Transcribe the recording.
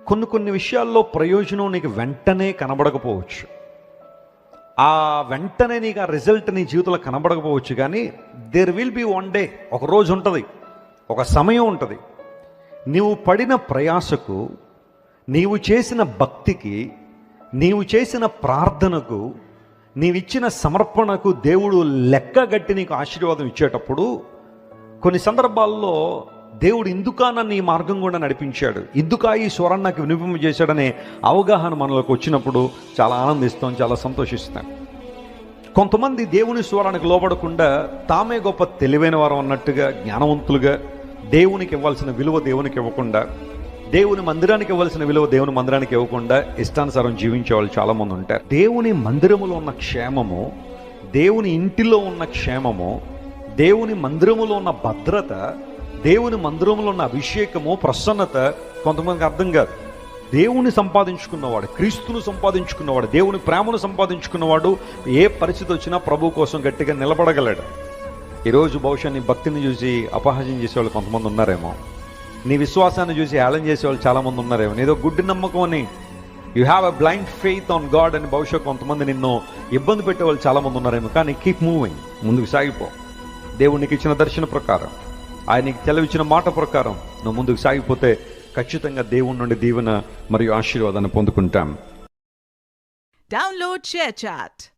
కొన్ని కొన్ని విషయాల్లో ప్రయోజనం నీకు వెంటనే కనబడకపోవచ్చు. ఆ వెంటనే నీకు ఆ రిజల్ట్ నీ జీవితంలో కనబడకపోవచ్చు, కానీ there will be one day, ఒక రోజు ఉంటుంది, ఒక సమయం ఉంటుంది. నీవు పడిన ప్రయాసకు, నీవు చేసిన భక్తికి, నీవు చేసిన ప్రార్థనకు, నీవిచ్చిన సమర్పణకు దేవుడు లెక్కగట్టి నీకు ఆశీర్వాదం ఇచ్చేటప్పుడు కొన్ని సందర్భాల్లో దేవుడు ఇందుకా నన్ను ఈ మార్గం కూడా నడిపించాడు, ఇందుకా ఈ స్వరాన్ని నాకు వినిపింపజేశాడనే అవగాహన మనలోకి వచ్చినప్పుడు చాలా ఆనందిస్తాం, చాలా సంతోషిస్తాం. కొంతమంది దేవుని స్వరానికి లోబడకుండా తామే గొప్ప తెలివైన వారు అన్నట్టుగా, జ్ఞానవంతులుగా, దేవునికి ఇవ్వాల్సిన విలువ దేవునికి ఇవ్వకుండా, దేవుని మందిరానికి ఇవ్వాల్సిన విలువ దేవుని మందిరానికి ఇవ్వకుండా ఇష్టానుసారం జీవించే వాళ్ళు చాలామంది ఉంటారు. దేవుని మందిరములో ఉన్న క్షేమము, దేవుని ఇంటిలో ఉన్న క్షేమము, దేవుని మందిరములో ఉన్న భద్రత, దేవుని మందిరంలో ఉన్న అభిషేకము, ప్రసన్నత కొంతమందికి అర్థం కాదు. దేవుని సంపాదించుకున్నవాడు, క్రీస్తును సంపాదించుకున్నవాడు, దేవుని ప్రేమను సంపాదించుకున్నవాడు ఏ పరిస్థితి వచ్చినా ప్రభు కోసం గట్టిగా నిలబడగలడు. ఈరోజు బహుశా నీ భక్తిని చూసి అపహాస్యం చేసేవాళ్ళు కొంతమంది ఉన్నారేమో, నీ విశ్వాసాన్ని చూసి హేళన చేసేవాళ్ళు చాలామంది ఉన్నారేమో, నీదో గుడ్డి నమ్మకం అని, you have a blind faith on God అని బహుశా కొంతమంది నిన్ను ఇబ్బంది పెట్టేవాళ్ళు చాలామంది ఉన్నారేమో. కానీ కీప్ మూవింగ్, ముందుకు సాగిపో. దేవునికి ఇచ్చిన దర్శన ప్రకారం, ఆయనకి తెలవిచ్చిన మాట ప్రకారం నువ్వు ముందుకు సాగిపోతే ఖచ్చితంగా దేవుని నుండి దీవెన మరియు ఆశీర్వాదాన్ని పొందుకుంటాం. Download ShareChat.